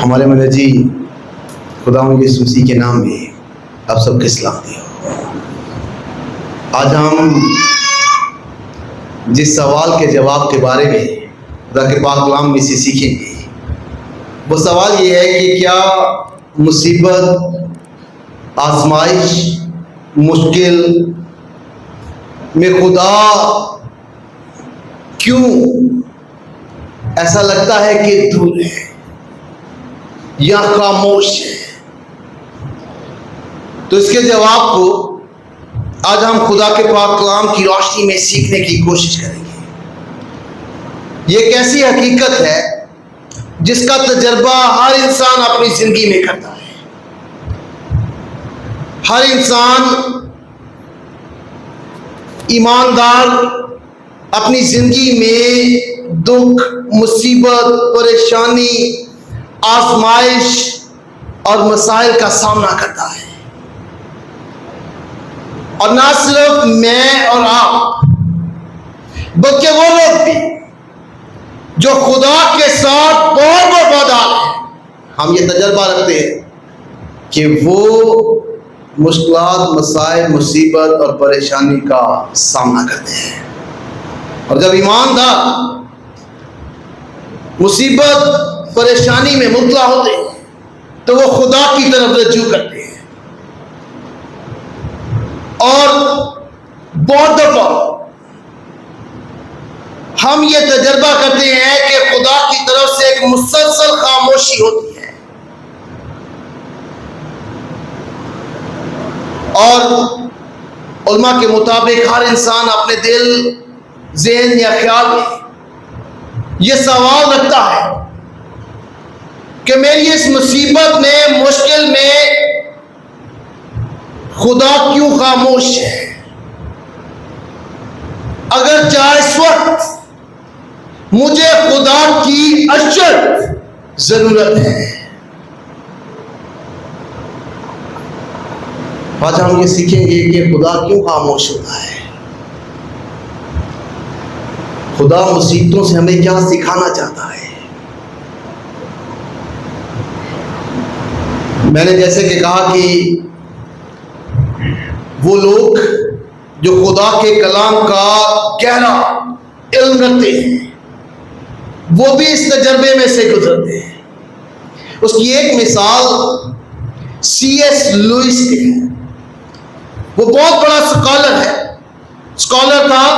ہمارے منجی خدا یسوع مسیح کے نام میں آپ سب کے سلام دی ہو۔ آج ہم جس سوال کے جواب کے بارے میں خدا کے پاک کلام میں سے سیکھیں گے، وہ سوال یہ ہے کہ کیا مصیبت، آزمائش، مشکل میں خدا کیوں ایسا لگتا ہے کہ دور ہے یا خاموش ہے؟ تو اس کے جواب کو آج ہم خدا کے پاک کلام کی روشنی میں سیکھنے کی کوشش کریں گے۔ یہ ایک ایسی حقیقت ہے جس کا تجربہ ہر انسان اپنی زندگی میں کرتا ہے۔ ہر انسان ایماندار اپنی زندگی میں دکھ، مصیبت، پریشانی، آزمائش اور مسائل کا سامنا کرتا ہے۔ اور نہ صرف میں اور آپ، بلکہ وہ لوگ بھی جو خدا کے ساتھ بہت وفادار ہیں، ہم یہ تجربہ رکھتے ہیں کہ وہ مشکلات، مسائل، مصیبت اور پریشانی کا سامنا کرتے ہیں۔ اور جب ایماندار مصیبت، پریشانی میں مبتلا ہوتے ہیں تو وہ خدا کی طرف رجوع کرتے ہیں۔ اور بہت دفعہ ہم یہ تجربہ کرتے ہیں کہ خدا کی طرف سے ایک مسلسل خاموشی ہوتی ہے، اور علماء کے مطابق ہر انسان اپنے دل، ذہن یا خیال میں یہ سوال رکھتا ہے کہ میری اس مصیبت میں، مشکل میں خدا کیوں خاموش ہے؟ اگر چاہے اس وقت مجھے خدا کی اشد ضرورت ہے۔ آج ہم یہ سیکھیں گے کہ خدا کیوں خاموش ہوتا ہے۔ خدا مصیبتوں سے ہمیں کیا سکھانا چاہتا ہے؟ میں نے جیسے کہ کہا کہ وہ لوگ جو خدا کے کلام کا گہرا علم رکھتے ہیں، وہ بھی اس تجربے میں سے گزرتے ہیں۔ اس کی ایک مثال سی ایس لوئس کی ہے۔ وہ بہت بڑا اسکالر تھا۔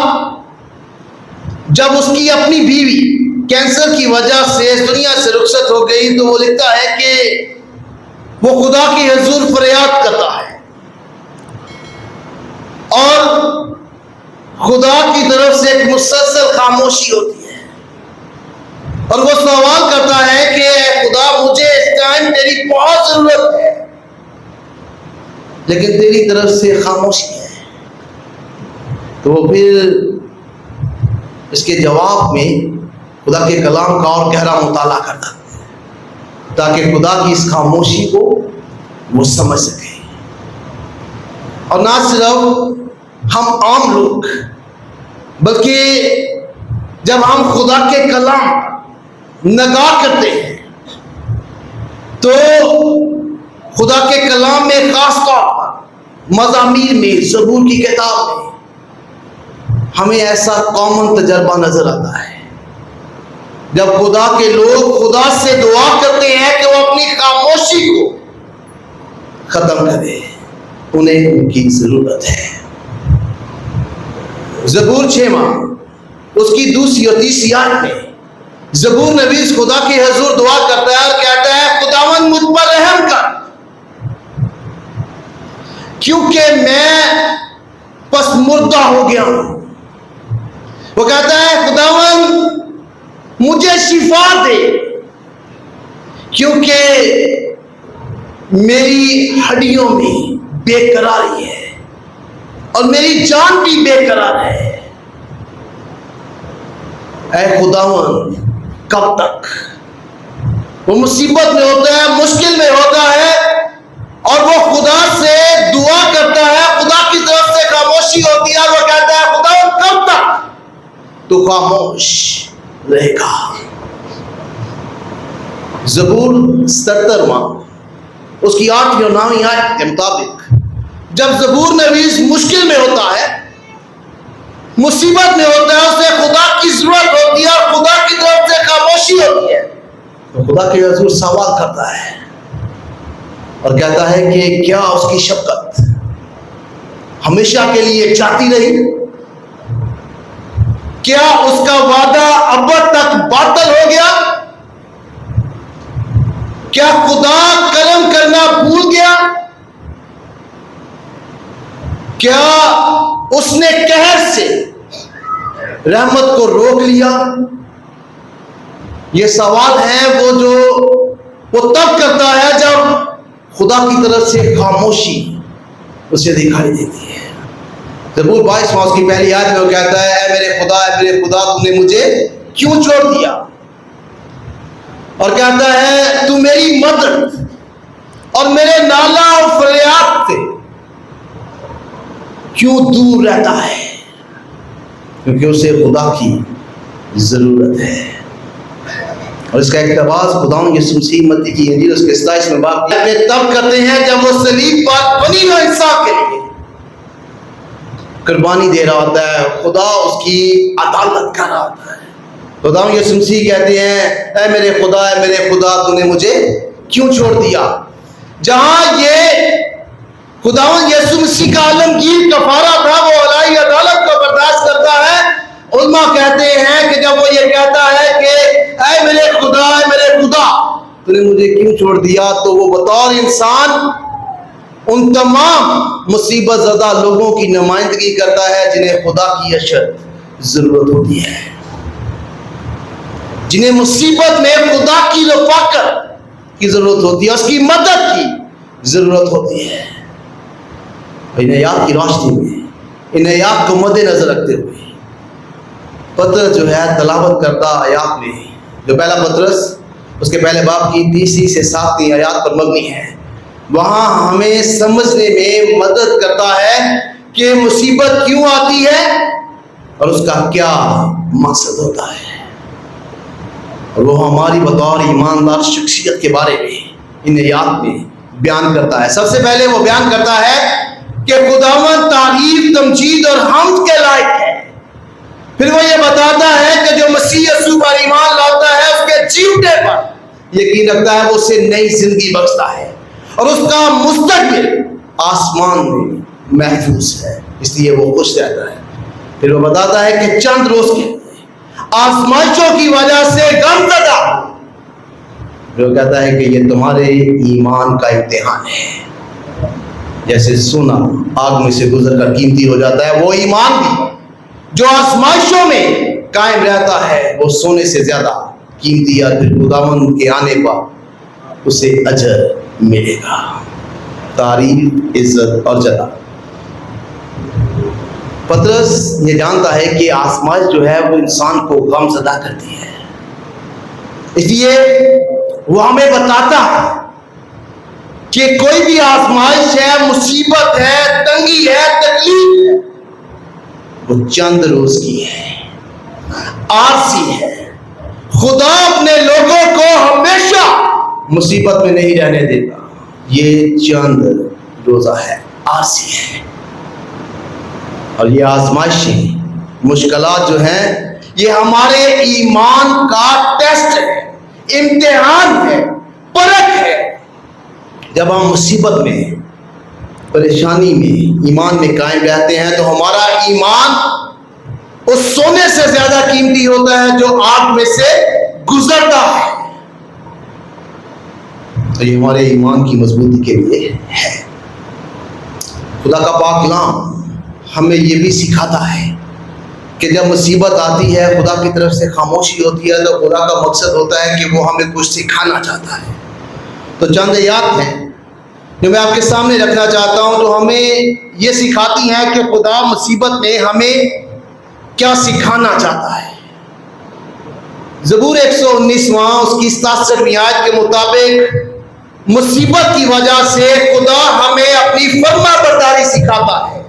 جب اس کی اپنی بیوی کینسر کی وجہ سے اس دنیا سے رخصت ہو گئی تو وہ لکھتا ہے کہ وہ خدا کی حضور فریاد کرتا ہے اور خدا کی طرف سے ایک مسلسل خاموشی ہوتی ہے، اور وہ سوال کرتا ہے کہ اے خدا، مجھے اس ٹائم تیری بہت ضرورت ہے لیکن تیری طرف سے خاموشی ہے۔ تو وہ پھر اس کے جواب میں خدا کے کلام کا اور گہرا مطالعہ کرتا ہے تاکہ خدا کی اس خاموشی کو وہ سمجھ سکے۔ اور نہ صرف ہم عام لوگ، بلکہ جب ہم خدا کے کلام نگاہ کرتے ہیں تو خدا کے کلام میں، خاص طور پر مزامیر میں، زبور کی کتاب میں ہمیں ایسا کامن تجربہ نظر آتا ہے۔ جب خدا کے لوگ خدا سے دعا کرتے ہیں کہ وہ اپنی خاموشی کو ختم کرے، انہیں ان کی ضرورت ہے۔ زبور 6 اس کی 2 اور 3 آیت میں زبور نویس خدا کے حضور دعا کرتا ہے اور کہتا ہے، خداوند مجھ پر رحم کر کیونکہ میں پس مردہ ہو گیا ہوں۔ وہ کہتا ہے، خداوند مجھے شفا دے کیونکہ میری ہڈیوں میں بے قراری ہے اور میری جان بھی بے قرار ہے۔ اے خداوند، کب تک؟ وہ مصیبت میں ہوتا ہے، مشکل میں ہوتا ہے، اور وہ خدا سے دعا کرتا ہے، خدا کی طرف سے خاموشی ہوتی ہے، اور وہ کہتا ہے، خداوند کب تک تو خاموش رہے گا؟ زبور 77 اس کی 8ویں اور 9ویں آیت کے مطابق جب زبور نویس مشکل میں ہوتا ہے، مصیبت میں ہوتا ہے، اسے خدا کی ضرورت ہوتی ہے اور خدا کی طرف سے خاموشی ہوتی ہے، تو خدا کے رسول سوال کرتا ہے اور کہتا ہے کہ کیا اس کی شفقت ہمیشہ کے لیے جاتی رہی؟ کیا اس کا وعدہ اب تک باطل ہو گیا؟ کیا خدا کرم کرنا بھول گیا؟ کیا اس نے قہر سے رحمت کو روک لیا؟ یہ سوال ہے وہ تب کرتا ہے جب خدا کی طرف سے خاموشی اسے دکھائی دیتی ہے۔ زبور 22 اس کی پہلی آیت میں وہ کہتا ہے، اے میرے خدا تو نے مجھے کیوں چھوڑ دیا؟ اور کہتا ہے تو میری مدد اور میرے نالہ اور فریاد سے کیوں دور رہتا ہے؟ کیونکہ اسے خدا کی ضرورت ہے۔ اور اس کا اقتباس خداوند یسوع مسیح متی کی انجیل اس کے 27 باب میں تب کرتے ہیں جب وہ صلیب پر بنی ہوئی انصاف کے لیے قربانی دے رہا ہوتا ہے، خدا اس کی عدالت کر رہا ہوتا ہے۔ خداوند یسوع مسیح کہتے ہیں، اے میرے خدا تو نے مجھے کیوں چھوڑ دیا؟ جہاں یہ خداوند یسوع مسیح کا عالمگیر کفارہ تھا، وہ الہی عدالت کو برداشت کرتا ہے۔ علماء کہتے ہیں کہ جب وہ یہ کہتا ہے کہ اے میرے خدا تو نے مجھے کیوں چھوڑ دیا، تو وہ بطور انسان ان تمام مصیبت زدہ لوگوں کی نمائندگی کرتا ہے جنہیں خدا کی اشد ضرورت ہوتی ہے، جنہیں مصیبت میں خدا کی رفاقت کی ضرورت ہوتی ہے، اس کی مدد کی ضرورت ہوتی ہے۔ ان آیات کی روشنی میں، ان آیات کو مد نظر رکھتے ہوئے پطرس جو ہے تلاوت کرتا آیات میں، جو پہلا پطرس اس کے پہلے باب کی 30 سے 7 آیات پر مبنی ہے، وہاں ہمیں سمجھنے میں مدد کرتا ہے کہ مصیبت کیوں آتی ہے اور اس کا کیا مقصد ہوتا ہے، اور وہ ہماری بطور ایماندار شخصیت کے بارے میں ان آیات میں بیان کرتا ہے۔ سب سے پہلے وہ بیان کرتا ہے کہ خداوند تعریف، تمجید اور حمد کے لائق ہے۔ پھر وہ یہ بتاتا ہے کہ جو مسیح یسوع پر ایمان لاتا ہے، اس کے جیوتے پر یقین رکھتا ہے، وہ اسے نئی زندگی بخشتا ہے اور اس کا مستقبل آسمان میں محفوظ ہے، اس لیے وہ خوش رہتا ہے۔ پھر وہ بتاتا ہے کہ چند روز کے آزمائشوں کی وجہ سے غم زدہ، وہ کہتا ہے کہ یہ تمہارے ایمان کا امتحان ہے۔ جیسے سونا آگ میں سے گزر کر قیمتی ہو جاتا ہے، وہ ایمان بھی جو آزمائشوں میں قائم رہتا ہے وہ سونے سے زیادہ قیمتی ہے، پھر خداوند کے آنے پر اسے اجر ملے گا، تعریف، عزت اور جلال۔ پطرس یہ جانتا ہے کہ آزمائش جو ہے وہ انسان کو غم زدہ کرتی ہے، اس لیے وہ ہمیں بتاتا ہے کہ کوئی بھی آزمائش ہے، مصیبت ہے، تنگی ہے، تکلیف ہے، وہ چند روز کی ہے، عارضی ہے۔ خدا اپنے لوگوں کو ہمیشہ مصیبت میں نہیں رہنے دیتا، یہ چند روزہ ہے، عارضی ہے۔ اور یہ آزمائشیں، مشکلات جو ہیں، یہ ہمارے ایمان کا ٹیسٹ ہے، امتحان ہے، پرکھ ہے۔ جب ہم مصیبت میں، پریشانی میں، ایمان میں قائم رہتے ہیں تو ہمارا ایمان اس سونے سے زیادہ قیمتی ہوتا ہے جو آگ میں سے گزرتا ہے، تو یہ ہمارے ایمان کی مضبوطی کے لیے ہے۔ خدا کا پاک کلام ہمیں یہ بھی سکھاتا ہے کہ جب مصیبت آتی ہے، خدا کی طرف سے خاموشی ہوتی ہے، تو خدا کا مقصد ہوتا ہے کہ وہ ہمیں کچھ سکھانا چاہتا ہے۔ تو چند آیات ہیں جو میں آپ کے سامنے رکھنا چاہتا ہوں، تو ہمیں یہ سکھاتی ہیں کہ خدا مصیبت میں ہمیں کیا سکھانا چاہتا ہے۔ زبور 119 اس کی 67 آیت کے مطابق مصیبت کی وجہ سے خدا ہمیں اپنی فرما برداری سکھاتا ہے،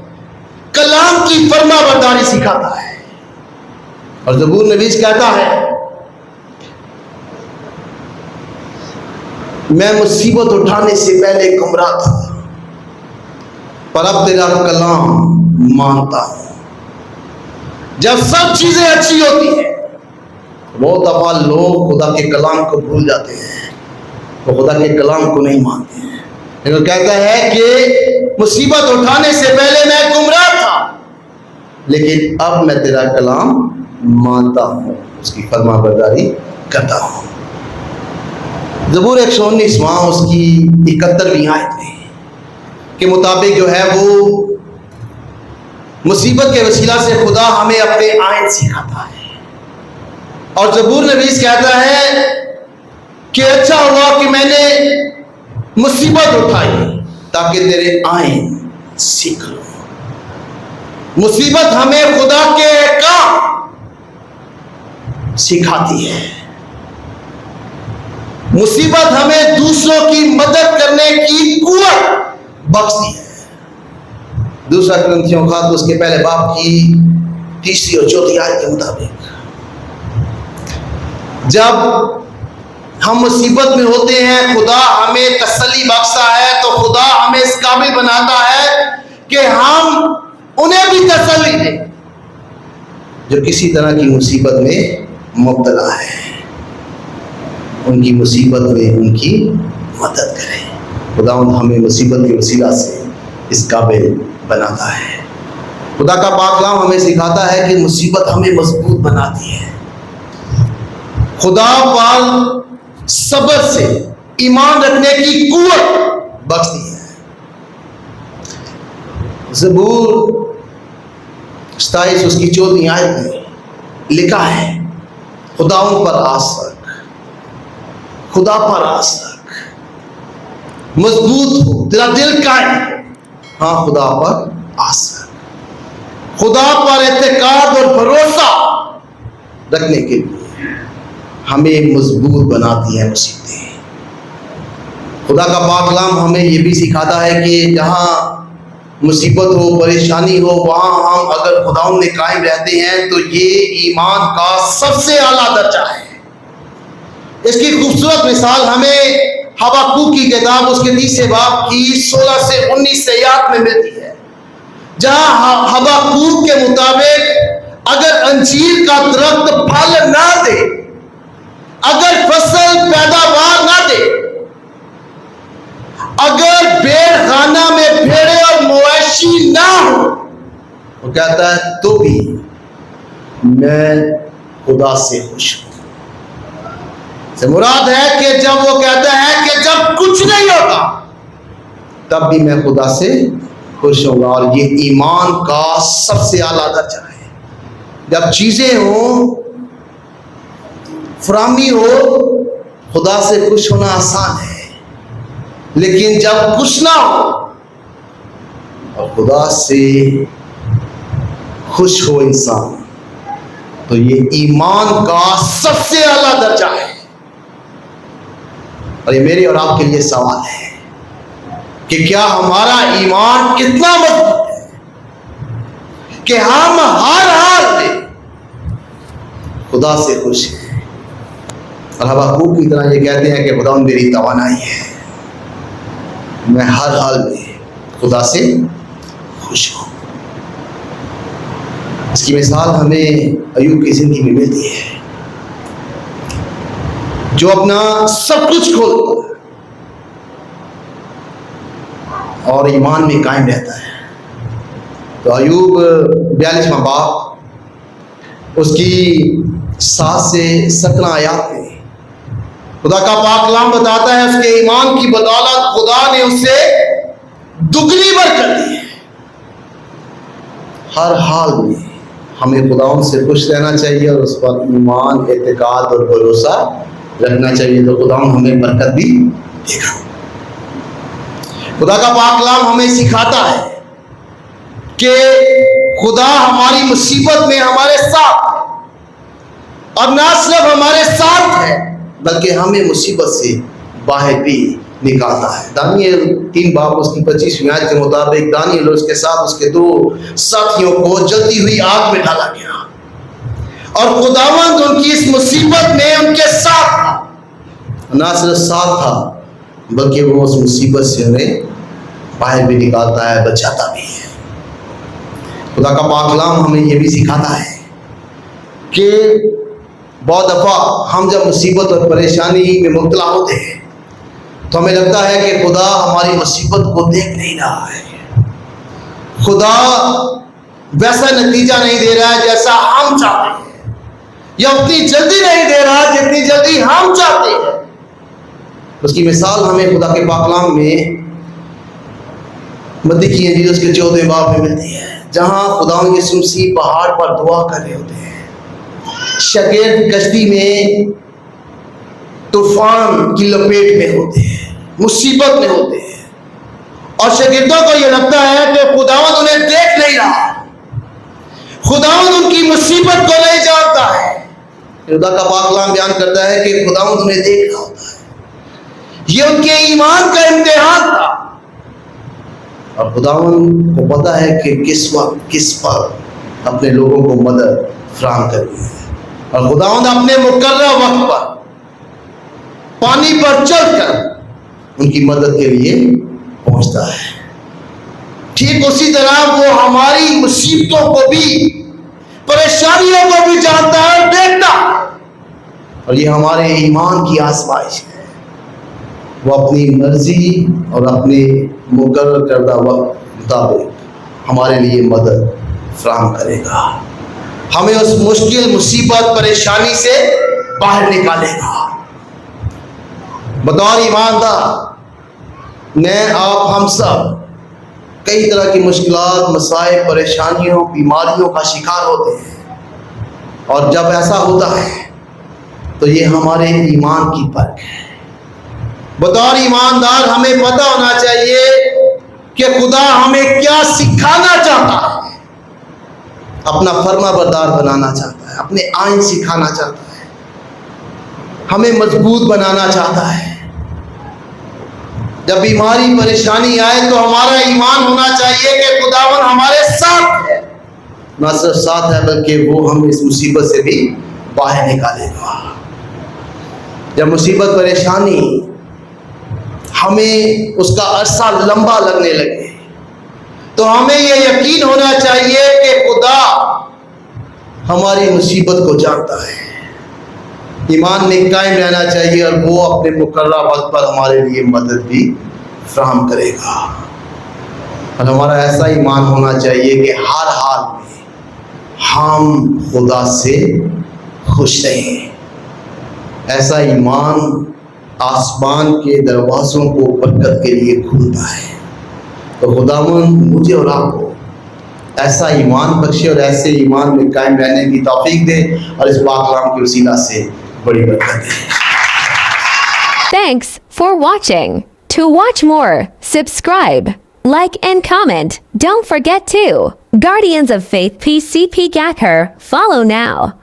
کلام کی فرما برداری سکھاتا ہے۔ اور زبور نویس کہتا ہے میں مصیبت اٹھانے سے پہلے گمراہ تھا، پر اب تیرا کلام مانتا ہوں۔ جب سب چیزیں اچھی ہوتی ہیں، بہت دفعہ لوگ خدا کے کلام کو بھول جاتے ہیں، وہ خدا کے کلام کو نہیں مانتے ہیں۔ لیکن کہتا ہے کہ مصیبت اٹھانے سے پہلے میں گمراہ تھا، لیکن اب میں تیرا کلام مانتا ہوں، اس کی فرما برداری کرتا ہوں۔ زبور 119 اس کی 71ویں آیت میں کے مطابق جو ہے وہ مصیبت کے وسیلہ سے خدا ہمیں اپنے آئین سکھاتا ہے، اور زبور نویس کہتا ہے کہ اچھا ہوا کہ میں نے مصیبت اٹھائی تاکہ تیرے آئین سیکھ لوں۔ مصیبت ہمیں خدا کے احکام سکھاتی ہے، مصیبت ہمیں دوسروں کی مدد کرنے کی قوت بخشتی ہے۔ دوسرا کرنتھیوں خط اس کے پہلے باب کی 3 اور 4 آیت کے مطابق جب ہم مصیبت میں ہوتے ہیں خدا ہمیں تسلی بخشتا ہے، تو خدا ہمیں اس قابل بناتا ہے کہ ہم انہیں بھی تسلی دیں جو کسی طرح کی مصیبت میں مبتلا ہے، ان کی مصیبت میں ان کی مدد کریں۔ خدا ہمیں مصیبت کے وسیلہ سے اس قابل بناتا ہے۔ خدا کا پاک کلام ہمیں سکھاتا ہے کہ مصیبت ہمیں مضبوط بناتی ہے، خدا پر صبر سے ایمان رکھنے کی قوت بخشتی ہے۔ زبور 27 اس کی 14 آیت میں لکھا ہے، خداؤں پر آس رکھ، خدا پر آس رکھ، مضبوط ہو، تیرا دل قائم ہو، ہاں خدا پر آس رکھ۔ خدا پر اعتقاد اور بھروسہ رکھنے کے لیے ہمیں مضبوط بناتی ہیں مصیبتیں۔ خدا کا پاک کلام ہمیں یہ بھی سکھاتا ہے کہ جہاں مصیبت ہو، پریشانی ہو، وہاں ہم اگر خداوند میں قائم رہتے ہیں تو یہ ایمان کا سب سے اعلیٰ درجہ ہے۔ اس کی خوبصورت مثال ہمیں حبقوق کی کتاب اس کے 30 باب کی 16 سے 19 آیات میں ملتی ہے، جہاں حبقوق کے مطابق اگر انجیر کا درخت پھل نہ دے، اگر فصل پیداوار نہ دے، اگر بھیڑ خانہ میں بھیڑے اور مویشی نہ ہو، وہ کہتا ہے تو بھی میں خدا سے خوش ہوں۔ سے مراد ہے کہ جب وہ کہتا ہے کہ جب کچھ نہیں ہوتا تب بھی میں خدا سے خوش ہوں گا، اور یہ ایمان کا سب سے اعلیٰ درجہ ہے۔ جب چیزیں ہوں، فراہمی ہو، خدا سے خوش ہونا آسان ہے، لیکن جب کچھ نہ ہو اور خدا سے خوش ہو انسان، تو یہ ایمان کا سب سے اعلیٰ درجہ ہے۔ اور یہ میرے اور آپ کے لیے سوال ہے کہ کیا ہمارا ایمان اتنا مضبوط ہے کہ ہم ہر حال میں خدا سے خوش ہیں؟ اور حبقوق کی طرح یہ کہتے ہیں کہ خدا میری توانائی ہے، میں ہر حال میں خدا سے خوش ہوں۔ اس کی مثال ہمیں ایوب کی زندگی میں ملتی ہے، جو اپنا سب کچھ کھولتا ہے اور ایمان میں قائم رہتا ہے۔ تو ایوب 42واں باب اس کی 7 سے 17 آیات میں خدا کا پاک کلام بتاتا ہے اس کے ایمان کی بدولت خدا نے اسے دگنی برکت دی ہے۔ ہر حال میں ہمیں خداوند سے خوش رہنا چاہیے اور اس پر ایمان، اعتقاد اور بھروسہ رکھنا چاہیے، تو خداوند ہمیں برکت بھی دے گا۔ خدا کا پاک کلام ہمیں سکھاتا ہے کہ خدا ہماری مصیبت میں ہمارے ساتھ ہے، اور نہ صرف ہمارے ساتھ ہے بلکہ ہمیں مصیبت سے باہر بھی نکالتا ہے۔ دانیل 3 باب اس کی 25ویں آیت کے مطابق دانیل اور اس کے ساتھ اس کے 2 ساتھیوں کو جلتی ہوئی آگ میں ڈالا گیا، اور خداوند ان کی اس مصیبت میں ان کے ساتھ تھا، نہ صرف ساتھ تھا بلکہ وہ اس مصیبت سے انہیں باہر بھی نکالتا ہے, بچاتا بھی ہے. خدا کا پاک کلام ہمیں یہ بھی سکھاتا ہے کہ بہت دفعہ ہم جب مصیبت اور پریشانی میں مبتلا ہوتے ہیں تو ہمیں لگتا ہے کہ خدا ہماری مصیبت کو دیکھ نہیں رہا ہے, خدا ویسا نتیجہ نہیں دے رہا ہے جیسا ہم چاہتے ہیں, یا اتنی جلدی نہیں دے رہا جتنی جلدی ہم چاہتے ہیں. اس کی مثال ہمیں خدا کے پاک کلام میں متی کی انجیل اس کے 14 باب میں ملتی ہے, جہاں خدا یسوع مسیح پہاڑ پر دعا کر رہے ہوتے ہیں. شاگرد کشتی میں طوفان کی لپیٹ میں ہوتے ہیں, مصیبت میں ہوتے ہیں, اور شاگردوں کو یہ لگتا ہے کہ خداوند انہیں دیکھ نہیں رہا, خداوند ان کی مصیبت کو نہیں جانتا ہے. خدا کا پاک کلام بیان کرتا ہے کہ خداوند انہیں دیکھ رہا ہوتا ہے. یہ ان کے ایمان کا امتحان تھا, اور خداوند کو پتا ہے کہ کس وقت کس پر اپنے لوگوں کو مدد فراہم کرنی ہے, اور خداوند اپنے مقررہ وقت پر پانی پر چل کر ان کی مدد کے لیے پہنچتا ہے. ٹھیک اسی طرح وہ ہماری مصیبتوں کو بھی, پریشانیوں کو بھی جانتا ہے اور دیکھتا ہے, اور یہ ہمارے ایمان کی آزمائش ہے. وہ اپنی مرضی اور اپنے مقرر کردہ وقت مطابق ہمارے لیے مدد فراہم کرے گا, ہمیں اس مشکل مصیبت پریشانی سے باہر نکالے گا. بطور ایماندار میں آپ ہم سب کئی طرح کی مشکلات, مسائل, پریشانیوں, بیماریوں کا شکار ہوتے ہیں, اور جب ایسا ہوتا ہے تو یہ ہمارے ایمان کی پرکھ ہے. بطور ایماندار ہمیں پتہ ہونا چاہیے کہ خدا ہمیں کیا سکھانا چاہتا ہے, اپنا فرما بردار بنانا چاہتا ہے, اپنے آئین سکھانا چاہتا ہے, ہمیں مضبوط بنانا چاہتا ہے. جب بیماری پریشانی آئے تو ہمارا ایمان ہونا چاہیے کہ خداوند ہمارے ساتھ ہے, نہ صرف ساتھ ہے بلکہ وہ ہمیں اس مصیبت سے بھی باہر نکالے گا. جب مصیبت پریشانی ہمیں اس کا عرصہ لمبا لگنے لگے تو ہمیں یہ یقین ہونا چاہیے کہ خدا ہماری مصیبت کو جانتا ہے. ایمان میں قائم رہنا چاہیے, اور وہ اپنے مقررہ وقت پر ہمارے لیے مدد بھی فراہم کرے گا. اور ہمارا ایسا ایمان ہونا چاہیے کہ ہر حال میں ہم خدا سے خوش رہیں. ایسا ایمان آسمان کے دروازوں کو برکت کے لیے کھولتا ہے. تو خداوند مجھے اور آپ کو ایسا ایمان بخشے اور ایسے ایمان میں قائم رہنے کی توفیق دے, اور اس پاک کلام کے وسیلہ سے بڑی برکت دے. Thanks for watching. To watch more, subscribe, like and comment. Don't forget to Guardians of Faith PCP Gacker. Follow now.